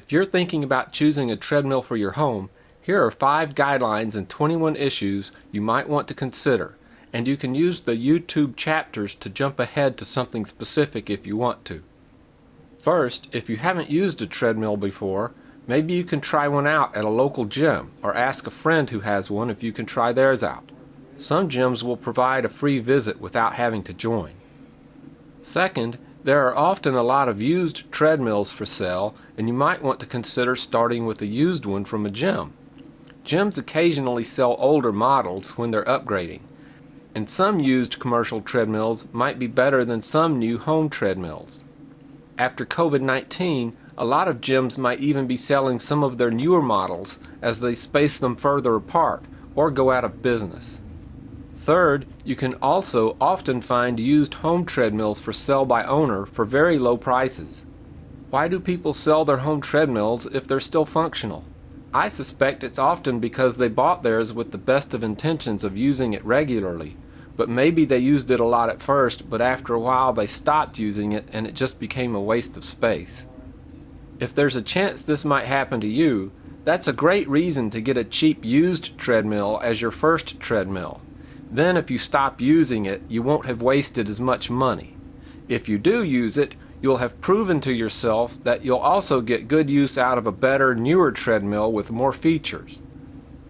If you're thinking about choosing a treadmill for your home, here are 5 guidelines and 21 issues you might want to consider, and you can use the YouTube chapters to jump ahead to something specific if you want to. First, if you haven't used a treadmill before, maybe you can try one out at a local gym or ask a friend who has one if you can try theirs out. Some gyms will provide a free visit without having to join. Second, there are often a lot of used treadmills for sale, and you might want to consider starting with a used one from a gym. Gyms occasionally sell older models when they're upgrading, and some used commercial treadmills might be better than some new home treadmills. After COVID-19, a lot of gyms might even be selling some of their newer models as they space them further apart or go out of business. Third, you can also often find used home treadmills for sale by owner for very low prices. Why do people sell their home treadmills if they're still functional? I suspect it's often because they bought theirs with the best of intentions of using it regularly, but maybe they used it a lot at first, but after a while they stopped using it and it just became a waste of space. If there's a chance this might happen to you, that's a great reason to get a cheap used treadmill as your first treadmill. Then if you stop using it, you won't have wasted as much money. If you do use it, you'll have proven to yourself that you'll also get good use out of a better, newer treadmill with more features.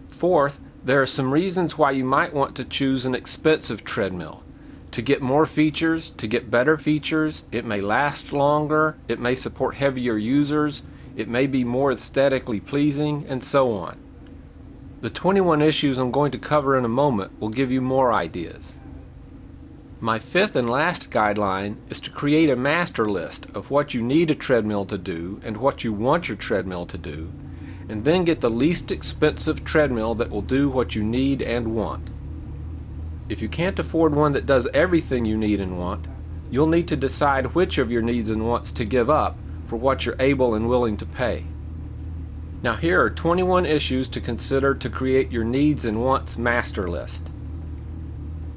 Fourth, there are some reasons why you might want to choose an expensive treadmill. To get more features, to get better features, it may last longer, it may support heavier users, it may be more aesthetically pleasing, and so on. The 21 issues I'm going to cover in a moment will give you more ideas. My 5th and last guideline is to create a master list of what you need a treadmill to do and what you want your treadmill to do, and then get the least expensive treadmill that will do what you need and want. If you can't afford one that does everything you need and want, you'll need to decide which of your needs and wants to give up for what you're able and willing to pay. Now here are 21 issues to consider to create your needs and wants master list.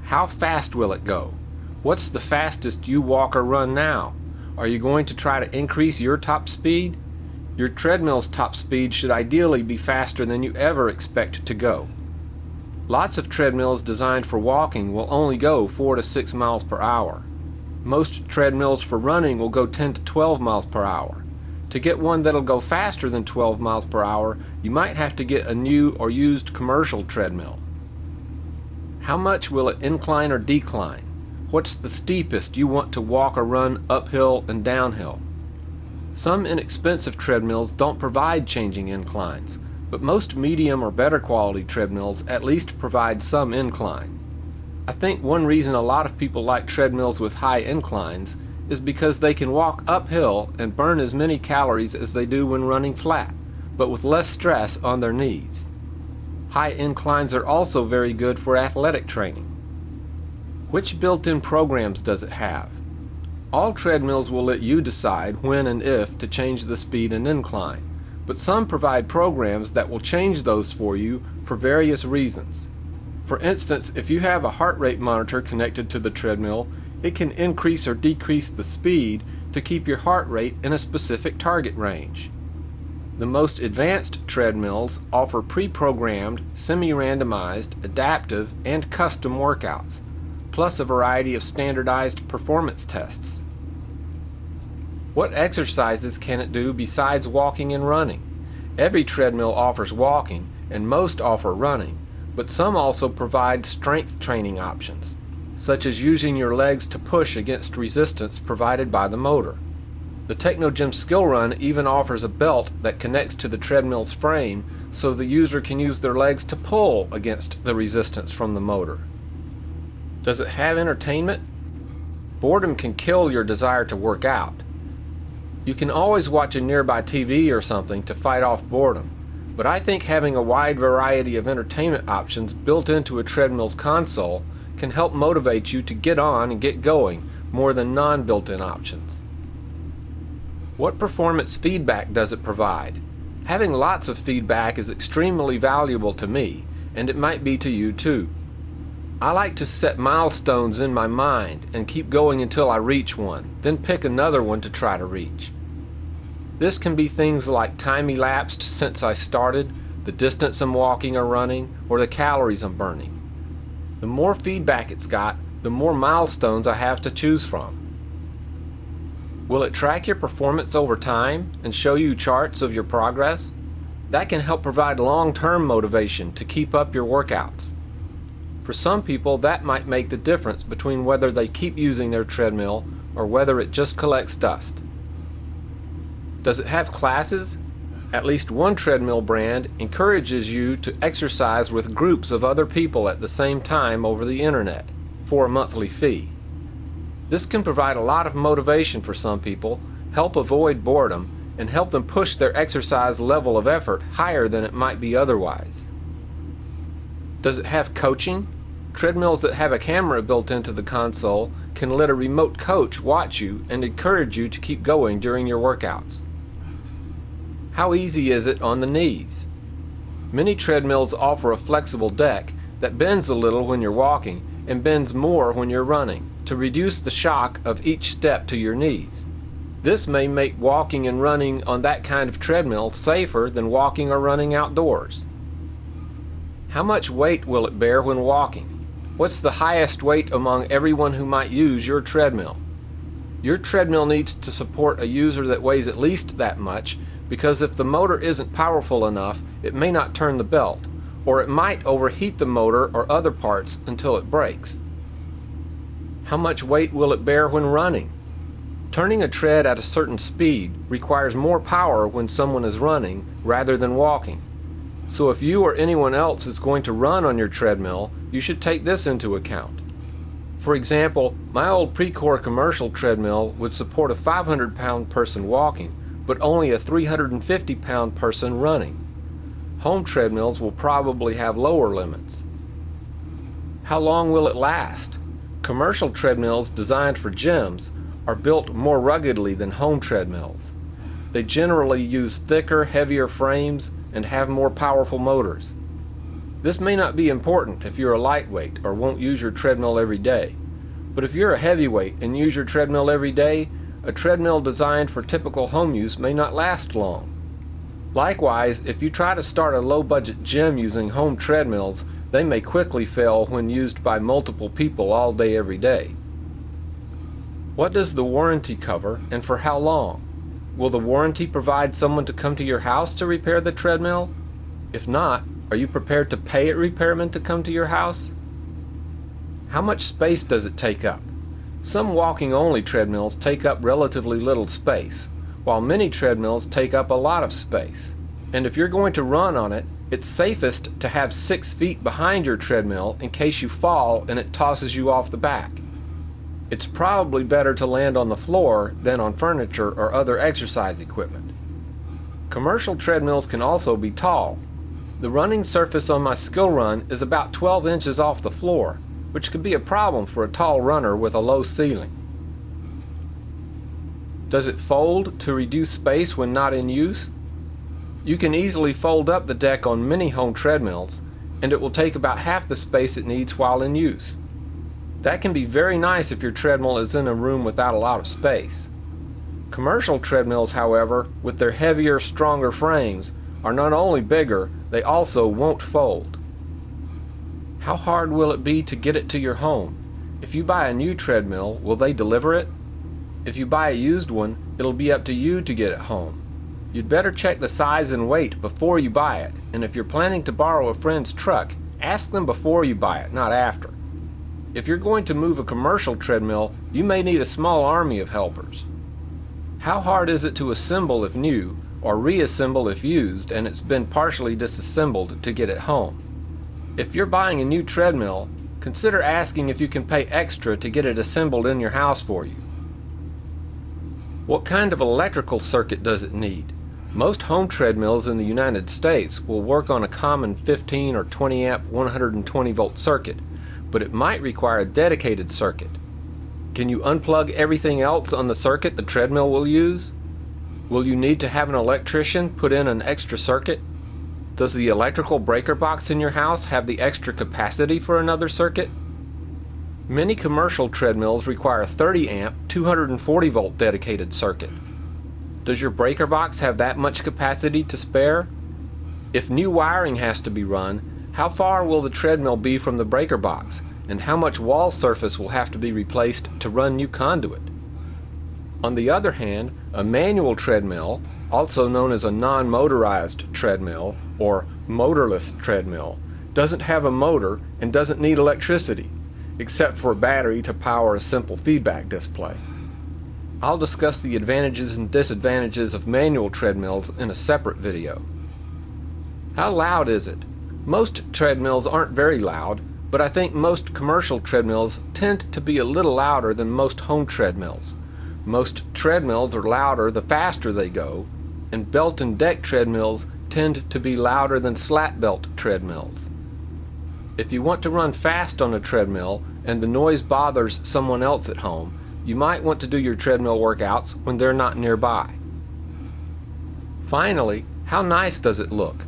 How fast will it go? What's the fastest you walk or run now? Are you going to try to increase your top speed? Your treadmill's top speed should ideally be faster than you ever expect to go. Lots of treadmills designed for walking will only go 4 to 6 miles per hour. Most treadmills for running will go 10 to 12 miles per hour. To get one that'll go faster than 12 miles per hour, you might have to get a new or used commercial treadmill. How much will it incline or decline? What's the steepest you want to walk or run uphill and downhill? Some inexpensive treadmills don't provide changing inclines, but most medium or better quality treadmills at least provide some incline. I think one reason a lot of people like treadmills with high inclines is because they can walk uphill and burn as many calories as they do when running flat, but with less stress on their knees. High inclines are also very good for athletic training. Which built-in programs does it have? All treadmills will let you decide when and if to change the speed and incline, but some provide programs that will change those for you for various reasons. For instance, if you have a heart rate monitor connected to the treadmill, it can increase or decrease the speed to keep your heart rate in a specific target range. The most advanced treadmills offer pre-programmed, semi-randomized, adaptive, and custom workouts, plus a variety of standardized performance tests. What exercises can it do besides walking and running? Every treadmill offers walking, and most offer running, but some also provide strength training options, such as using your legs to push against resistance provided by the motor. The Technogym Skill Run even offers a belt that connects to the treadmill's frame so the user can use their legs to pull against the resistance from the motor. Does it have entertainment? Boredom can kill your desire to work out. You can always watch a nearby TV or something to fight off boredom, but I think having a wide variety of entertainment options built into a treadmill's console can help motivate you to get on and get going more than non-built-in options. What performance feedback does it provide? Having lots of feedback is extremely valuable to me, and it might be to you too. I like to set milestones in my mind and keep going until I reach one, then pick another one to try to reach. This can be things like time elapsed since I started, the distance I'm walking or running, or the calories I'm burning. The more feedback it's got, the more milestones I have to choose from. Will it track your performance over time and show you charts of your progress? That can help provide long-term motivation to keep up your workouts. For some people, that might make the difference between whether they keep using their treadmill or whether it just collects dust. Does it have classes? At least one treadmill brand encourages you to exercise with groups of other people at the same time over the internet for a monthly fee. This can provide a lot of motivation for some people, help avoid boredom, and help them push their exercise level of effort higher than it might be otherwise. Does it have coaching? Treadmills that have a camera built into the console can let a remote coach watch you and encourage you to keep going during your workouts. How easy is it on the knees? Many treadmills offer a flexible deck that bends a little when you're walking and bends more when you're running to reduce the shock of each step to your knees. This may make walking and running on that kind of treadmill safer than walking or running outdoors. How much weight will it bear when walking? What's the highest weight among everyone who might use your treadmill? Your treadmill needs to support a user that weighs at least that much, because if the motor isn't powerful enough, it may not turn the belt, or it might overheat the motor or other parts until it breaks. How much weight will it bear when running? Turning a tread at a certain speed requires more power when someone is running rather than walking. So if you or anyone else is going to run on your treadmill, you should take this into account. For example, my old Precor commercial treadmill would support a 500-pound person walking, but only a 350-pound person running. Home treadmills will probably have lower limits. How long will it last? Commercial treadmills designed for gyms are built more ruggedly than home treadmills. They generally use thicker, heavier frames and have more powerful motors. This may not be important if you're a lightweight or won't use your treadmill every day. But if you're a heavyweight and use your treadmill every day, a treadmill designed for typical home use may not last long. Likewise, if you try to start a low-budget gym using home treadmills, they may quickly fail when used by multiple people all day every day. What does the warranty cover, and for how long? Will the warranty provide someone to come to your house to repair the treadmill? If not, are you prepared to pay a repairman to come to your house? How much space does it take up? Some walking-only treadmills take up relatively little space, while many treadmills take up a lot of space. And if you're going to run on it, it's safest to have 6 feet behind your treadmill in case you fall and it tosses you off the back. It's probably better to land on the floor than on furniture or other exercise equipment. Commercial treadmills can also be tall. The running surface on my Skill Run is about 12 inches off the floor, which could be a problem for a tall runner with a low ceiling. Does it fold to reduce space when not in use? You can easily fold up the deck on many home treadmills, and it will take about half the space it needs while in use. That can be very nice if your treadmill is in a room without a lot of space. Commercial treadmills, however, with their heavier, stronger frames, are not only bigger, they also won't fold. How hard will it be to get it to your home? If you buy a new treadmill, will they deliver it? If you buy a used one, it'll be up to you to get it home. You'd better check the size and weight before you buy it, and if you're planning to borrow a friend's truck, ask them before you buy it, not after. If you're going to move a commercial treadmill, you may need a small army of helpers. How hard is it to assemble if new, or reassemble if used and it's been partially disassembled to get it home? If you're buying a new treadmill, consider asking if you can pay extra to get it assembled in your house for you. What kind of electrical circuit does it need? Most home treadmills in the United States will work on a common 15 or 20 amp 120 volt circuit, but it might require a dedicated circuit. Can you unplug everything else on the circuit the treadmill will use? Will you need to have an electrician put in an extra circuit? Does the electrical breaker box in your house have the extra capacity for another circuit? Many commercial treadmills require a 30 amp 240 volt dedicated circuit. Does your breaker box have that much capacity to spare? If new wiring has to be run, how far will the treadmill be from the breaker box, and how much wall surface will have to be replaced to run new conduit? On the other hand, a manual treadmill, also known as a non-motorized treadmill or motorless treadmill, doesn't have a motor and doesn't need electricity, except for a battery to power a simple feedback display. I'll discuss the advantages and disadvantages of manual treadmills in a separate video. How loud is it? Most treadmills aren't very loud, but I think most commercial treadmills tend to be a little louder than most home treadmills. Most treadmills are louder the faster they go, and belt and deck treadmills tend to be louder than slat belt treadmills. If you want to run fast on a treadmill and the noise bothers someone else at home, you might want to do your treadmill workouts when they're not nearby. Finally, how nice does it look?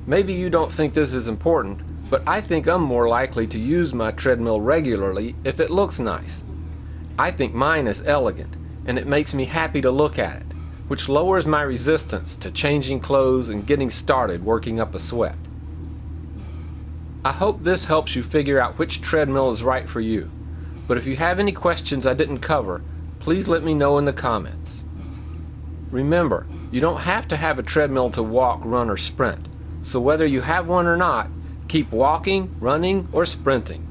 Maybe you don't think this is important, but I think I'm more likely to use my treadmill regularly if it looks nice. I think mine is elegant, and it makes me happy to look at it, which lowers my resistance to changing clothes and getting started working up a sweat. I hope this helps you figure out which treadmill is right for you, but if you have any questions I didn't cover, please let me know in the comments. Remember, you don't have to have a treadmill to walk, run, or sprint, so whether you have one or not, keep walking, running, or sprinting.